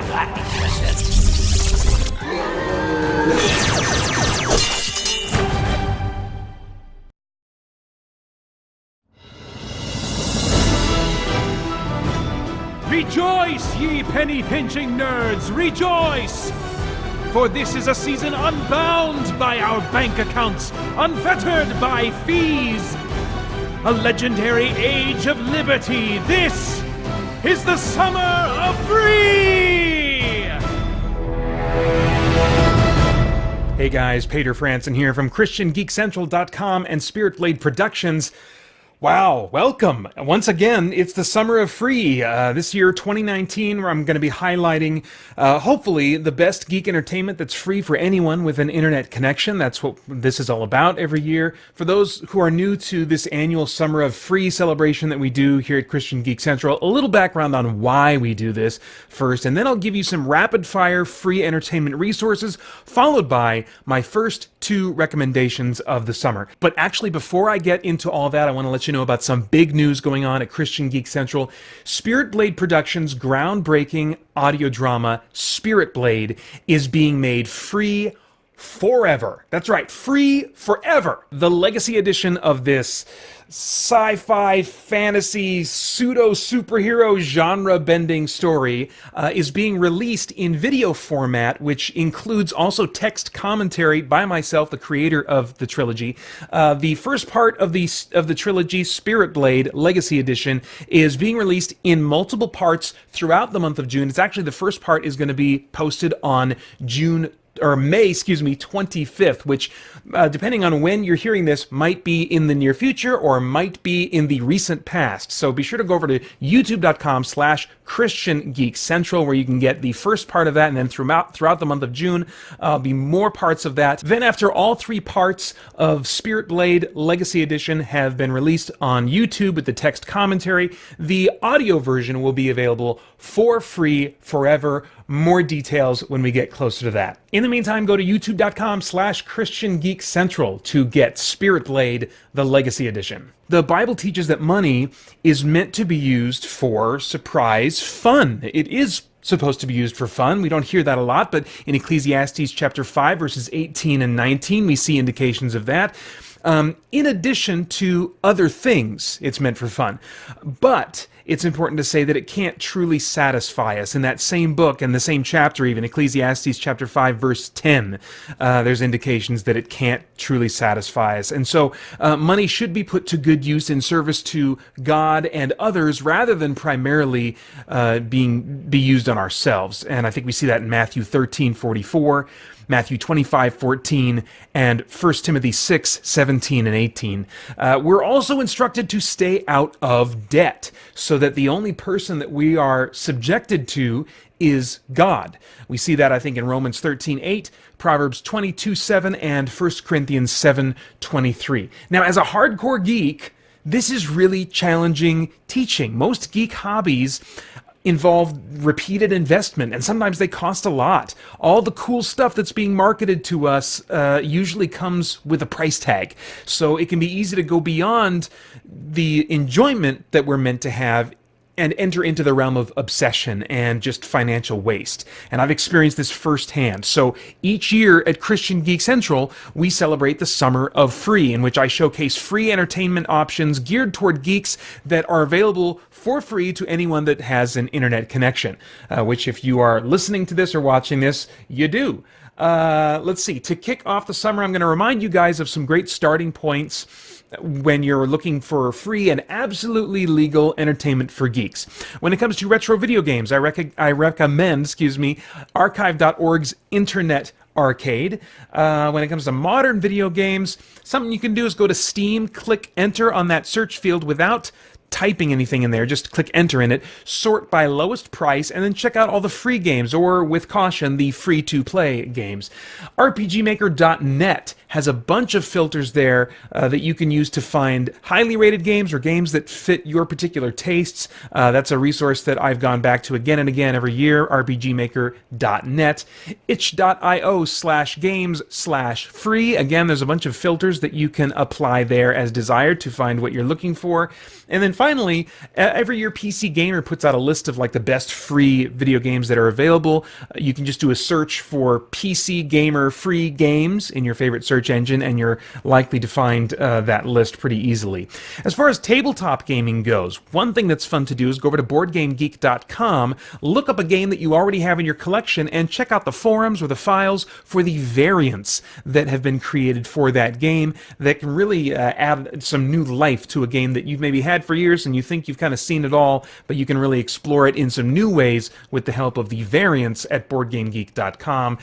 not interested. Rejoice, ye penny-pinching nerds, rejoice! For this is a season unbound by our bank accounts, unfettered by fees. A legendary age of liberty. This is the summer of free! Hey guys, Peter Franson here from christiangeekcentral.com and Spirit Blade Productions. Wow, welcome. Once again, it's the summer of free. This year, 2019, where I'm going to be highlighting, hopefully, the best geek entertainment that's free for anyone with an internet connection. That's what this is all about every year. For those who are new to this annual summer of free celebration that we do here at Christian Geek Central, a little background on why we do this first, and then I'll give you some rapid-fire free entertainment resources, followed by my first 2 recommendations of the summer. But actually, before I get into all that, I want to let you know about some big news going on at Christian Geek Central. Spirit Blade Productions' groundbreaking audio drama, Spirit Blade, is being made free forever. That's right, free forever. The legacy edition of this sci-fi, fantasy, pseudo-superhero genre-bending story is being released in video format, which includes also text commentary by myself, the creator of the trilogy. The first part of the trilogy, Spirit Blade Legacy Edition, is being released in multiple parts throughout the month of June. It's actually, the first part is going to be posted on May 25th, which, depending on when you're hearing this, might be in the near future or might be in the recent past. So be sure to go over to youtube.com/ChristianGeekCentral, where you can get the first part of that, and then throughout the month of June, be more parts of that. Then after all 3 parts of Spirit Blade Legacy Edition have been released on YouTube with the text commentary, the audio version will be available for free forever. More details when we get closer to that. In the meantime, go to youtube.com/ChristianGeekCentral to get Spirit Blade, the Legacy Edition. The Bible teaches that money is meant to be used for surprise fun. It is supposed to be used for fun. We don't hear that a lot, but in Ecclesiastes chapter 5, verses 18 and 19, we see indications of that. In addition to other things, it's meant for fun. But it's important to say that it can't truly satisfy us. In that same book, and the same chapter even, Ecclesiastes chapter 5, verse 10, there's indications that it can't truly satisfy us. And so money should be put to good use in service to God and others, rather than primarily be used on ourselves. And I think we see that in Matthew 13:44, Matthew 25:14, and 1 Timothy 6:17 and 18. We're also instructed to stay out of debt, so that the only person that we are subjected to is God. We see that, I think, in Romans 13:8, Proverbs 22:7, and 1 Corinthians 7:23. Now, as a hardcore geek, this is really challenging teaching. Most geek hobbies involve repeated investment, and sometimes they cost a lot. All the cool stuff that's being marketed to us usually comes with a price tag, so it can be easy to go beyond the enjoyment that we're meant to have and enter into the realm of obsession and just financial waste. And I've experienced this firsthand. So each year at Christian Geek Central, we celebrate the Summer of Free, in which I showcase free entertainment options geared toward geeks that are available for free to anyone that has an internet connection, which, if you are listening to this or watching this, you do. Let's see. To kick off the summer, I'm going to remind you guys of some great starting points when you're looking for free and absolutely legal entertainment for geeks. When it comes to retro video games, I recommend, archive.org's Internet Arcade. When it comes to modern video games, something you can do is go to Steam, click enter on that search field without typing anything in there, just click enter in it, sort by lowest price, and then check out all the free games, or with caution, the free-to-play games. RPGmaker.net has a bunch of filters there that you can use to find highly rated games or games that fit your particular tastes. That's a resource that I've gone back to again and again every year, rpgmaker.net. itch.io/games/free. Again, there's a bunch of filters that you can apply there as desired to find what you're looking for. And then finally, every year PC Gamer puts out a list of like the best free video games that are available. You can just do a search for PC Gamer free games in your favorite search engine, and you're likely to find that list pretty easily. As far as tabletop gaming goes, one thing that's fun to do is go over to BoardGameGeek.com, look up a game that you already have in your collection, and check out the forums or the files for the variants that have been created for that game that can really add some new life to a game that you've maybe had for years and you think you've kind of seen it all, but you can really explore it in some new ways with the help of the variants at BoardGameGeek.com.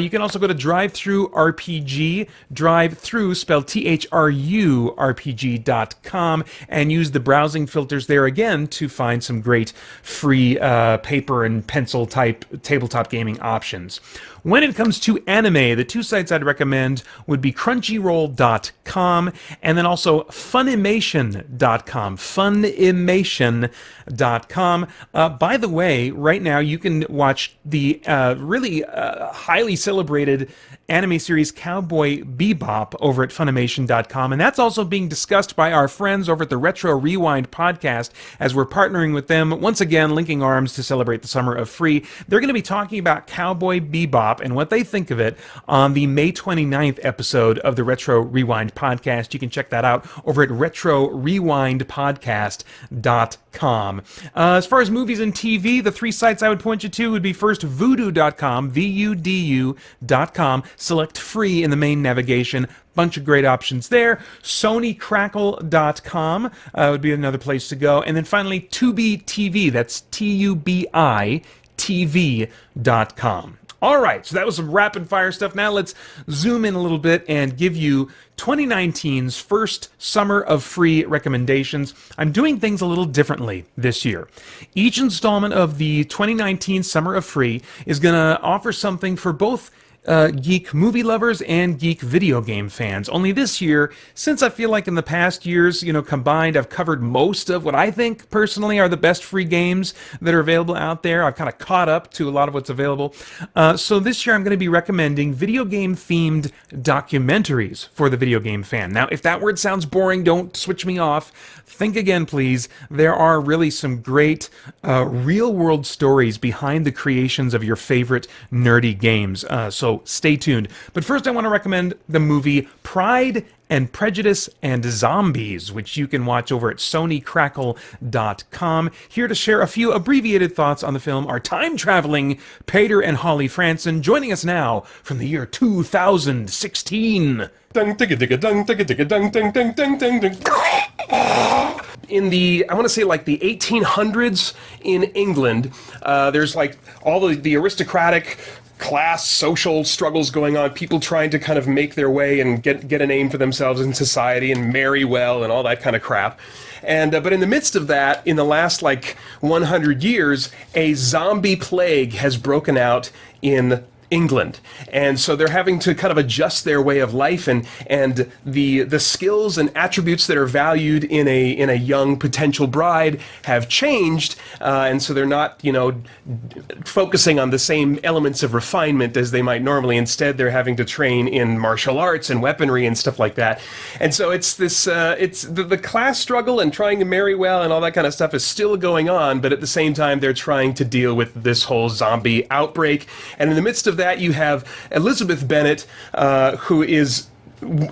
You can also go to Drive-Thru RPG, Drive-Thru spelled THRU RPG.com, and use the browsing filters there again to find some great free paper and pencil type tabletop gaming options. When it comes to anime, the two sites I'd recommend would be Crunchyroll.com and then also Funimation.com. Funimation.com. By the way, right now you can watch the really highly celebrated anime series Cowboy Bebop over at Funimation.com, and that's also being discussed by our friends over at the Retro Rewind podcast as we're partnering with them, once again linking arms to celebrate the summer of free. They're going to be talking about Cowboy Bebop and what they think of it on the May 29th episode of the Retro Rewind podcast. You can check that out over at retrorewindpodcast.com. As far as movies and TV, the three sites I would point you to would be first Vudu.com, VUDU.com, select free in the main navigation. Bunch of great options there. SonyCrackle.com would be another place to go. And then finally, Tubi TV. That's TUBI TV.com. All right, so that was some rapid fire stuff. Now let's zoom in a little bit and give you 2019's first summer of free recommendations. I'm doing things a little differently this year. Each installment of the 2019 Summer of Free is going to offer something for both geek movie lovers and geek video game fans. Only this year, since I feel like in the past years, combined, I've covered most of what I think personally are the best free games that are available out there. I've kind of caught up to a lot of what's available. So this year I'm going to be recommending video game themed documentaries for the video game fan. Now, if that word sounds boring, don't switch me off. Think again, please. There are really some great real world stories behind the creations of your favorite nerdy games. So stay tuned. But first I want to recommend the movie Pride and Prejudice and Zombies, which you can watch over at SonyCrackle.com. Here to share a few abbreviated thoughts on the film are time-traveling Peter and Holly Franson, joining us now from the year 2016. In the, I want to say like the 1800s in England, there's like all the aristocratic class social struggles going on, people trying to kind of make their way and get a name for themselves in society and marry well and all that kind of crap. And but in the midst of that, in the last like 100 years, a zombie plague has broken out in England, and so they're having to kind of adjust their way of life, and the skills and attributes that are valued in a young potential bride have changed, and so they're not focusing on the same elements of refinement as they might normally. Instead, they're having to train in martial arts and weaponry and stuff like that. And so it's this it's the class struggle and trying to marry well and all that kind of stuff is still going on, but at the same time they're trying to deal with this whole zombie outbreak. And in the midst of that, you have Elizabeth Bennet, who is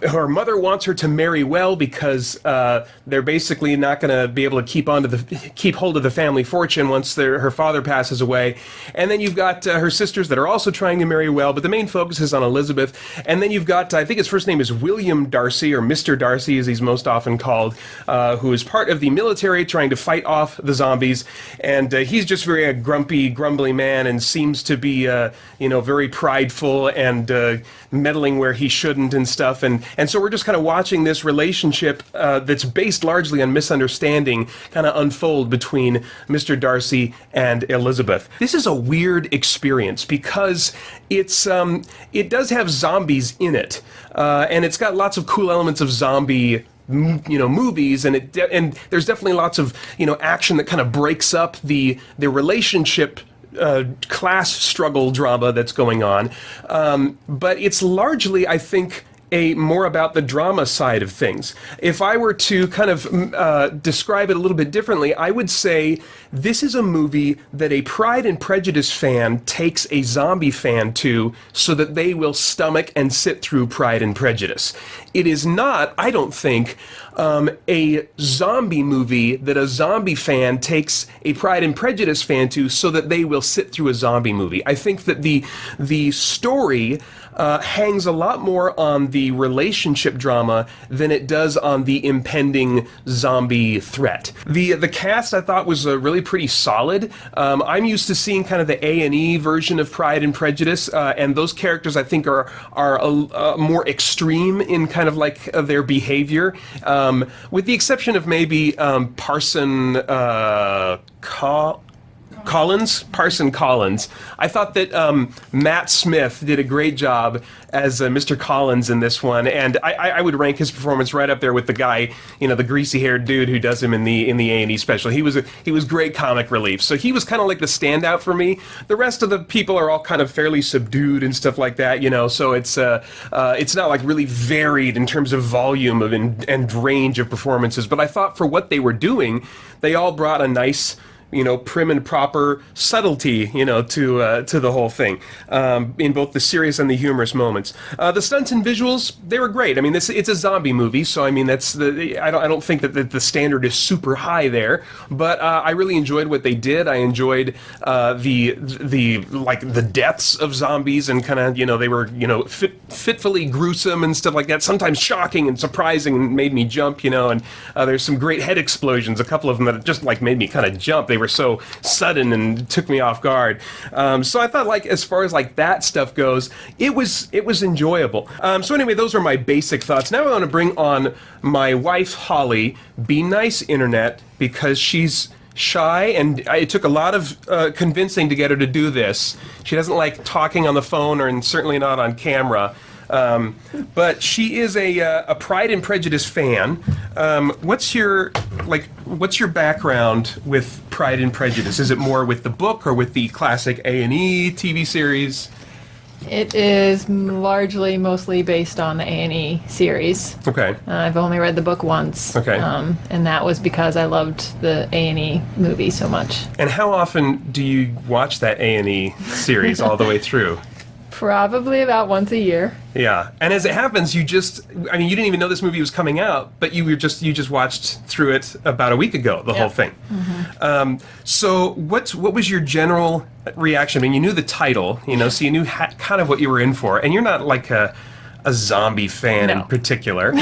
her mother wants her to marry well because they're basically not going to be able to keep hold of the family fortune once her father passes away. And then you've got her sisters that are also trying to marry well, but the main focus is on Elizabeth. And then you've got, I think his first name is William Darcy, or Mr. Darcy as he's most often called, who is part of the military trying to fight off the zombies. And he's just very grumpy, grumbly man and seems to be, very prideful and meddling where he shouldn't and stuff. And so we're just kind of watching this relationship that's based largely on misunderstanding kind of unfold between Mr. Darcy and Elizabeth. This is a weird experience because it does have zombies in it, and it's got lots of cool elements of zombie movies, and there's definitely lots of action that kind of breaks up the relationship class struggle drama that's going on, but it's largely, I think, more about the drama side of things. If I were to kind of describe it a little bit differently, I would say this is a movie that a Pride and Prejudice fan takes a zombie fan to so that they will stomach and sit through Pride and Prejudice. It is not, I don't think, a zombie movie that a zombie fan takes a Pride and Prejudice fan to so that they will sit through a zombie movie. I think that the story hangs a lot more on the relationship drama than it does on the impending zombie threat. The cast I thought was really pretty solid. I'm used to seeing kind of the A&E version of Pride and Prejudice, and those characters I think are more extreme in kind of like their behavior, with the exception of maybe Parson Collins. I thought that Matt Smith did a great job as Mr. Collins in this one, and I would rank his performance right up there with the guy, the greasy-haired dude who does him in the A&E special. He was great comic relief. So he was kind of like the standout for me. The rest of the people are all kind of fairly subdued and stuff like that, So it's not like really varied in terms of volume and range of performances. But I thought for what they were doing, they all brought a nice, prim and proper subtlety, to the whole thing, in both the serious and the humorous moments. The stunts and visuals, they were great. I mean, it's a zombie movie, so I mean, I don't think that the standard is super high there, but I really enjoyed what they did. I enjoyed the deaths of zombies, and kind of, they were, fitfully gruesome and stuff like that. Sometimes shocking and surprising and made me jump, and there's some great head explosions. A couple of them that just like made me kind of jump. They were so sudden and took me off guard. So I thought, like, as far as like that stuff goes, it was enjoyable. So anyway, those are my basic thoughts. Now I want to bring on my wife, Holly. Be nice, Internet, because she's shy, and it took a lot of convincing to get her to do this. She doesn't like talking on the phone, and certainly not on camera. But she is a Pride and Prejudice fan. What's your background with Pride and Prejudice? Is it more with the book or with the classic A&E TV series? It is mostly based on the A&E series. Okay. I've only read the book once. Okay. And that was because I loved the A&E movie so much. And how often do you watch that A&E series all the way through? Probably about once a year. Yeah, and as it happens, you didn't even know this movie was coming out, but you just watched through it about a week ago, the whole thing. Mm-hmm. So what was your general reaction? I mean, you knew the title, so you knew kind of what you were in for, and you're not like a zombie fan in particular.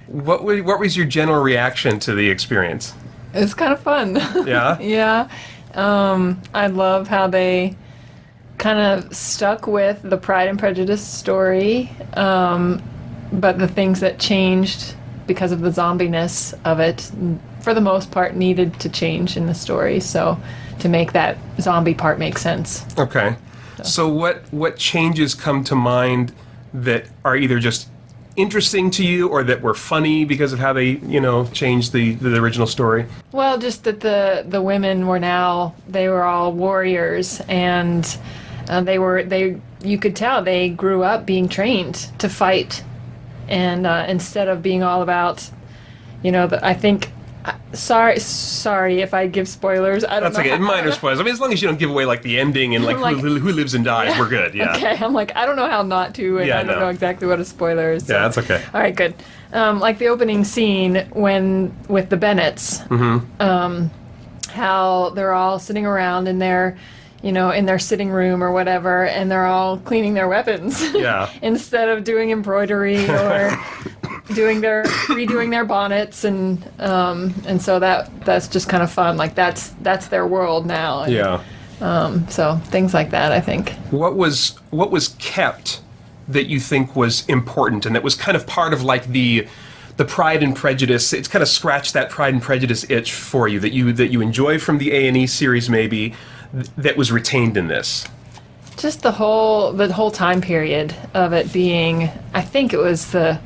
What was your general reaction to the experience? It was kind of fun. Yeah? Yeah. I love how they kind of stuck with the Pride and Prejudice story, but the things that changed because of the zombiness of it, for the most part, needed to change in the story, so to make that zombie part make sense. Okay. So what changes come to mind that are either just interesting to you or that were funny because of how they, changed the original story? Well, just that the women they were all warriors, and you could tell they grew up being trained to fight, and instead of being all about, I think. Sorry if I give spoilers. I don't know. That's okay. Minor spoilers. I mean, as long as you don't give away like the ending and like who lives and dies, we're good. Yeah. Okay. I'm like, I don't know how not to, and I don't know exactly what a spoiler is. So. Yeah, that's okay. All right, good. Like the opening scene with the Bennets, how they're all sitting around in their sitting room or whatever, and they're all cleaning their weapons. Yeah. Instead of doing embroidery or redoing their bonnets, and so that's just kind of fun. Like that's their world now. And, yeah. So things like that, I think. What was kept that you think was important and that was kind of part of like the Pride and Prejudice? It's kind of scratched that Pride and Prejudice itch for you that you enjoy from the A&E series, maybe, that was retained in this. Just the whole time period of it being, I think it's the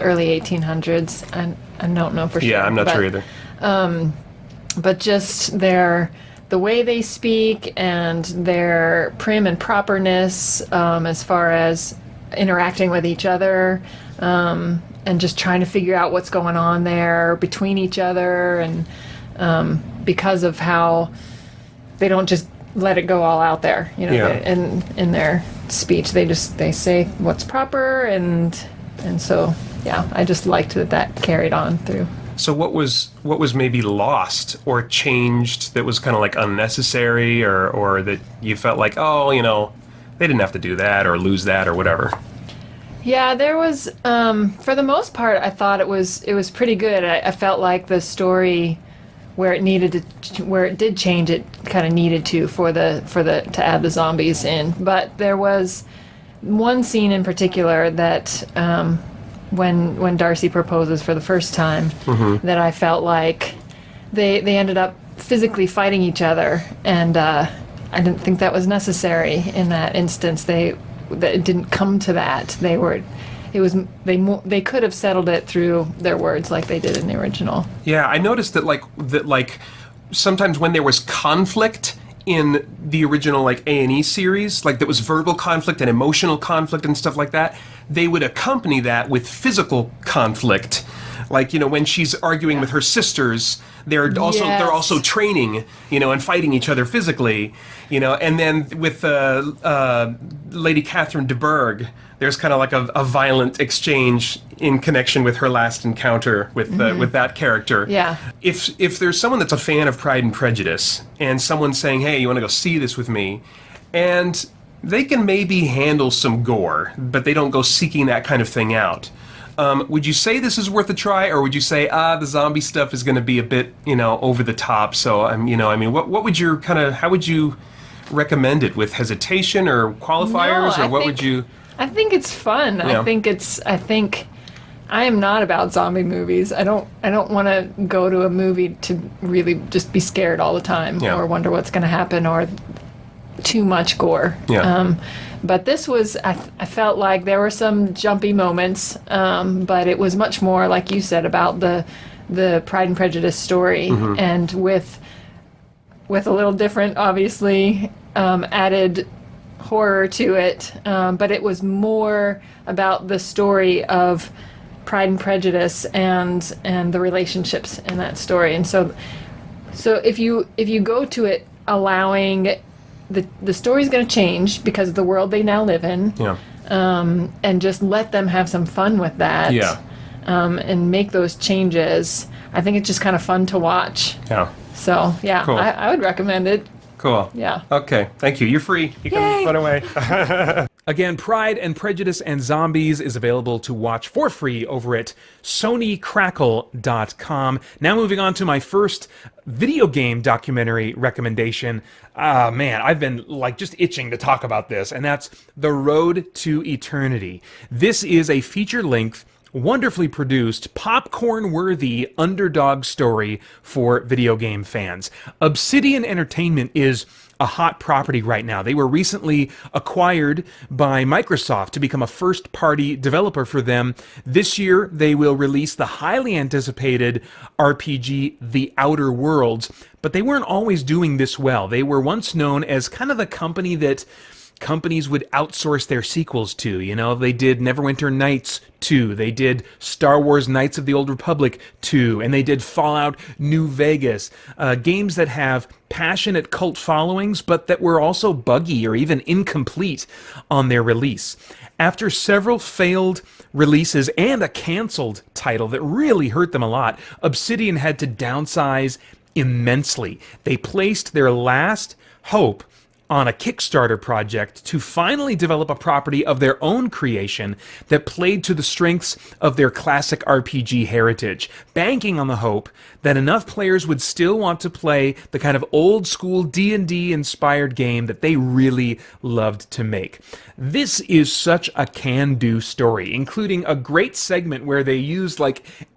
early 1800s. I don't know for sure. Yeah, I'm not sure either. But just the way they speak and their prim and properness, as far as interacting with each other, and just trying to figure out what's going on there between each other, and because of how they don't just let it go all out there, in their speech, they say what's proper, and so I just liked that carried on through. So what was maybe lost or changed that was kind of like unnecessary, or that you felt like, they didn't have to do that or lose that or whatever? Yeah, there was, for the most part, I thought it was pretty good. I felt like the story, where it did change, it kind of needed to to add the zombies in. But there was one scene in particular that, when Darcy proposes for the first time, that I felt like they ended up physically fighting each other, and I didn't think that was necessary in that instance. It didn't come to that. They could have settled it through their words like they did in the original. Yeah, I noticed that sometimes when there was conflict in the original A&E series, there was verbal conflict and emotional conflict and stuff like that, they would accompany that with physical conflict. When she's arguing with her sisters, they're also training, and fighting each other physically, and then with Lady Catherine de Bourgh, there's kind of like a violent exchange in connection with her last encounter with that character. Yeah. If there's someone that's a fan of Pride and Prejudice, and someone's saying, hey, you want to go see this with me, and they can maybe handle some gore, but they don't go seeking that kind of thing out, would you say this is worth a try, or would you say, the zombie stuff is going to be a bit, over the top? So, what would your how would you recommend it, with hesitation or qualifiers, or what would you? I think it's fun. Yeah. I think I am not about zombie movies. I don't want to go to a movie to really just be scared all the time, or wonder what's going to happen, or too much gore. Yeah. But this was, I felt like there were some jumpy moments, but it was much more, like you said, about the Pride and Prejudice story, and with a little different, obviously, added horror to it, but it was more about the story of Pride and Prejudice and the relationships in that story. And so if you go to it allowing the story's going to change because of the world they now live in, and just let them have some fun with that, and make those changes, I think it's just kind of fun to watch. Yeah. So cool. I would recommend it. Cool. Yeah. Okay. Thank you. You're free. You can run away. Again, Pride and Prejudice and Zombies is available to watch for free over at sonycrackle.com. Now moving on to my first video game documentary recommendation. Man, I've been just itching to talk about this, and that's The Road to Eternity. This is a feature-length, wonderfully produced, popcorn-worthy underdog story for video game fans. Obsidian Entertainment is a hot property right now. They were recently acquired by Microsoft to become a first-party developer for them. This year, they will release the highly anticipated RPG The Outer Worlds, but they weren't always doing this well. They were once known as kind of the company that companies would outsource their sequels to. They did Neverwinter Nights 2, they did Star Wars Knights of the Old Republic 2, and they did Fallout New Vegas. Games that have passionate cult followings, but that were also buggy or even incomplete on their release. After several failed releases and a canceled title that really hurt them a lot, Obsidian had to downsize immensely. They placed their last hope on a Kickstarter project to finally develop a property of their own creation that played to the strengths of their classic RPG heritage, banking on the hope that enough players would still want to play the kind of old-school D&D inspired game that they really loved to make. This is such a can-do story, including a great segment where they used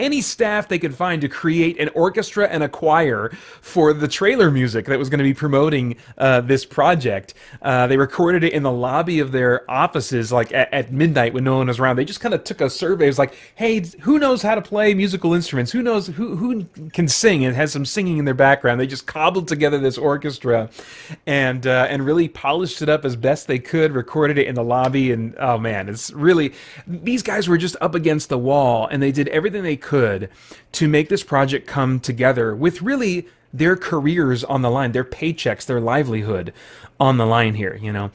any staff they could find to create an orchestra and a choir for the trailer music that was going to be promoting this project. project. They recorded it in the lobby of their offices, like at midnight when no one was around. They just kind of took a survey. It was like, hey, who knows how to play musical instruments? Who knows who can sing and has some singing in their background? They just cobbled together this orchestra and really polished it up as best they could. Recorded it in the lobby, and oh man, it's really, these guys were just up against the wall, and they did everything they could to make this project come together with really their careers on the line, their paychecks, their livelihood on the line here, you know.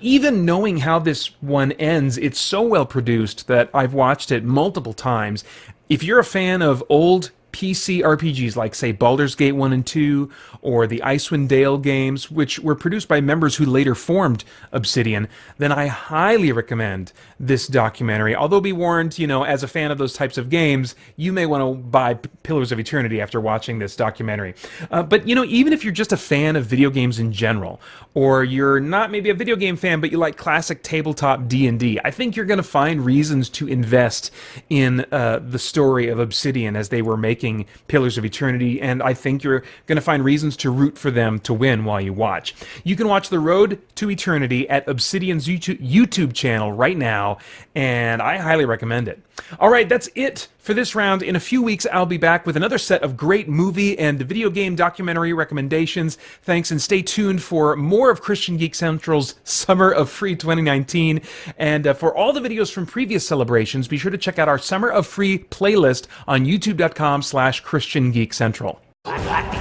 Even knowing how this one ends, it's so well produced that I've watched it multiple times. If you're a fan of old PC RPGs like, say, Baldur's Gate 1 and 2, or the Icewind Dale games, which were produced by members who later formed Obsidian, then I highly recommend this documentary. Although be warned, you know, as a fan of those types of games, you may want to buy Pillars of Eternity after watching this documentary. But, you know, even if you're just a fan of video games in general, or you're not maybe a video game fan, but you like classic tabletop D&D, I think you're going to find reasons to invest in the story of Obsidian as they were making Pillars of Eternity, and I think you're going to find reasons to root for them to win while you watch. You can watch The Road to Eternity at Obsidian's YouTube channel right now, and I highly recommend it. All right, that's it for this round. In a few weeks, I'll be back with another set of great movie and video game documentary recommendations. Thanks, and stay tuned for more of Christian Geek Central's Summer of Free 2019. And for all the videos from previous celebrations, be sure to check out our Summer of Free playlist on youtube.com/ChristianGeekCentral. I got the